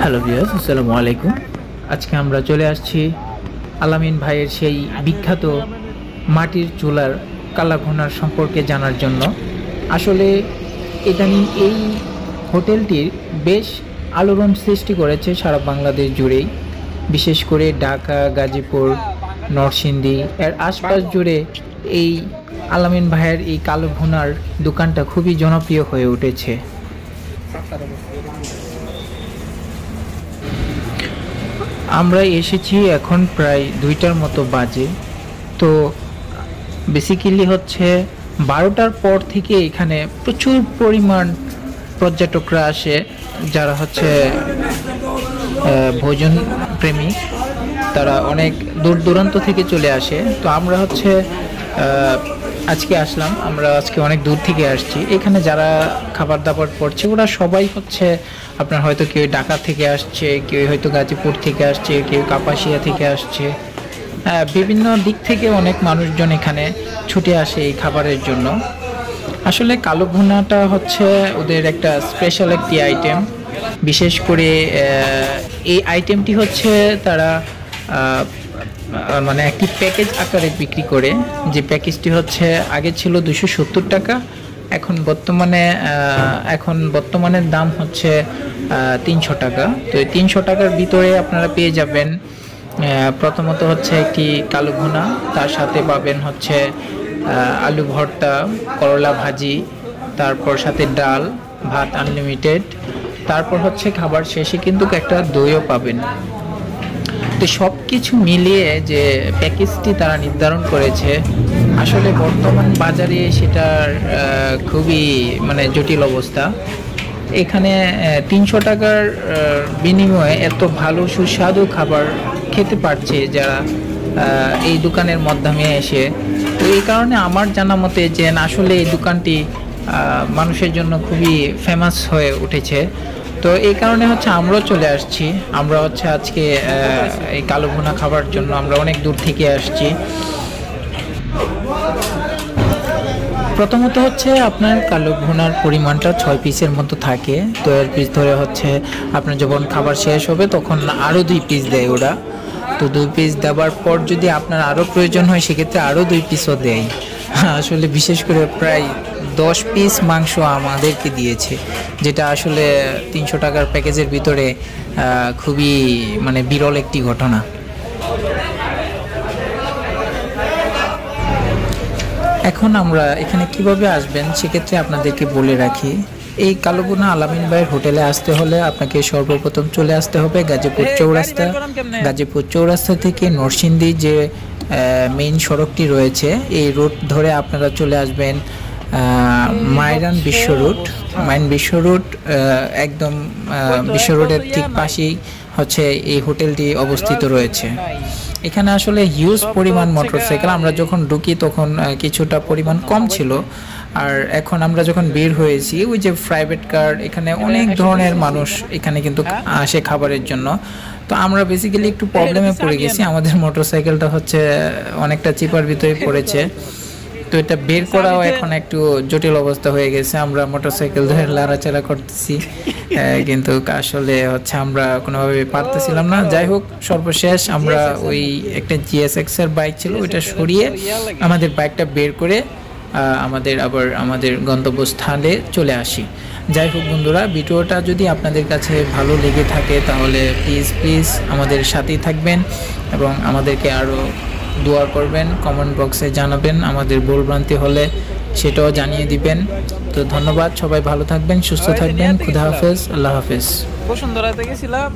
Hello viewers, আসসালামু আলাইকুম। আজকে আমরা চলে আসছি আলামিন ভাইয়ের সেই বিখ্যাত মাটির চুলার কালাভুনার সম্পর্কে জানার জন্য। আসলে ইদানিং এই হোটেলটির বেশ আলোড়ন সৃষ্টি করেছে সারা বাংলাদেশ জুড়েই, বিশেষ করে ঢাকা, গাজীপুর, নরসিংদী এর আশপাশ জুড়ে এই আলামিন ভাইয়ের এই কালাভুনার দোকানটা খুবই জনপ্রিয় হয়ে উঠেছে। আমরা এসেছি এখন প্রায় 2টার মতো বাজে। তো বেসিক্যালি হচ্ছে 12টার পর থেকে এখানে প্রচুর পরিমাণ পর্যটকরা আসে, যারা হচ্ছে ভোজন প্রেমী। তারা অনেক দূর দূরান্ত থেকে চলে আসে। তো আমরা হচ্ছে আজকে আসলাম, আমরা আজকে অনেক দূর থেকে আসছি। এখানে যারা খাবার দাবার করছে ওরা সবাই হচ্ছে আপনার হয়তো কেউ ঢাকা থেকে আসছে, কেউ হয়তো গাজীপুর থেকে আসছে, কেউ কাপাসিয়া থেকে আসছে। বিভিন্ন দিক থেকে অনেক মানুষজন এখানে ছুটে আসে এই খাবারের জন্য। আসলে কালো ভুনাটা হচ্ছে ওদের একটা স্পেশাল একটি আইটেম। বিশেষ করে এই আইটেমটি হচ্ছে তারা মানে একটি প্যাকেজ আকারে বিক্রি করে। যে প্যাকেজটি হচ্ছে আগে ছিল 270 টাকা, এখন বর্তমানে দাম হচ্ছে 300 টাকা। তো এই 300 টাকার ভিতরে আপনারা পেয়ে যাবেন প্রথমত হচ্ছে একটি কালো ভুনা, তার সাথে পাবেন হচ্ছে আলু ভর্তা, করলা ভাজি, তারপর সাথে ডাল ভাত আনলিমিটেড, তারপর হচ্ছে খাবার শেষে কিন্তু একটা দইও পাবেন। তো সব কিছু মিলিয়ে যে প্যাকেজটি তারা নির্ধারণ করেছে, আসলে বর্তমান বাজারে সেটার খুবই মানে জটিল অবস্থা। এখানে 300 টাকার বিনিময়ে এত ভালো সুস্বাদু খাবার খেতে পারছে যারা এই দোকানের মাধ্যমে এসে। তো এই কারণে আমার জানা মতে যে আসলে এই দোকানটি মানুষের জন্য খুবই ফেমাস হয়ে উঠেছে। তো এই কারণে হচ্ছে আমরাও চলে আসছি। আমরা হচ্ছে আজকে এই কালো ভুনা খাবার জন্য আমরা অনেক দূর থেকে আসছি। প্রথমত হচ্ছে আপনার কালো ভুনার পরিমাণটা 6 পিসের মতো থাকে। তো এর পিস ধরে হচ্ছে আপনার যখন খাবার শেষ হবে তখন আরও 2 পিস দেয় ওরা। তো 2 পিস দেওয়ার পর যদি আপনার আরও প্রয়োজন হয় সেক্ষেত্রে আরও 2 পিসও দেয়। আসলে বিশেষ করে প্রায় 10 পিস মাংস আমাদেরকে দিয়েছে, যেটা আসলে 300 টাকার প্যাকেজের ভিতরে খুবই মানে বিরল একটি ঘটনা। এখন আমরা এখানে কিভাবে আসবেন সেক্ষেত্রে আপনাদেরকে বলে রাখি। এই কালো ভুনা আলামিন ভাইয়ের হোটেলে আসতে হলে আপনাকে সর্বপ্রথম চলে আসতে হবে গাজীপুর চৌরাস্তা। গাজীপুর চৌরাস্তা থেকে নরসিংদী যে মেইন সড়কটি রয়েছে, এই রুট ধরে আপনারা চলে আসবেন মাইরান বিশ্ব রুট। বিশ্ব রুট একদম বিশ্ব রোডের ঠিক পাশেই হচ্ছে এই হোটেলটি অবস্থিত রয়েছে। এখানে আসলে হিউজ পরিমাণ মোটরসাইকেল। আমরা যখন ঢুকি তখন কিছুটা পরিমাণ কম ছিল, আর এখন আমরা যখন বের হয়েছি ওই যে প্রাইভেট কার, এখানে অনেক ধরনের মানুষ এখানে কিন্তু আসে খাবারের জন্য। তো আমরা বেসিক্যালি একটু প্রবলেমে পড়ে গেছি, আমাদের মোটরসাইকেলটা হচ্ছে অনেকটা চিপার ভিতরে পড়েছে। তো এটা বের করাও এখন একটু জটিল অবস্থা হয়ে গেছে। আমরা মোটরসাইকেল ধরে লাড়াচাড়া করতেছি, কিন্তু আসলে হচ্ছে আমরা কোনোভাবে পারতেছিলাম না। যাই হোক, সর্বশেষ আমরা ওই একটা GSX এর বাইক ছিল ওইটা সরিয়ে আমাদের বাইকটা বের করে আমাদের গন্তব্যস্থানে চলে আসি। যাই হোক বন্ধুরা, ভিডিওটা যদি আপনাদের কাছে ভালো লেগে থাকে তাহলে প্লিজ আমাদের সাথেই থাকবেন এবং আমাদেরকে আরও দোয়া করবেন, কমেন্ট বক্সে জানাবেন। আমাদের ভুলভ্রান্তি হলে সেটাও জানিয়ে দিবেন। তো ধন্যবাদ, সবাই ভালো থাকবেন, সুস্থ থাকবেন। খুদা হাফেজ, আল্লাহ হাফেজ। বসুন্ধরাতে গেছিলাম।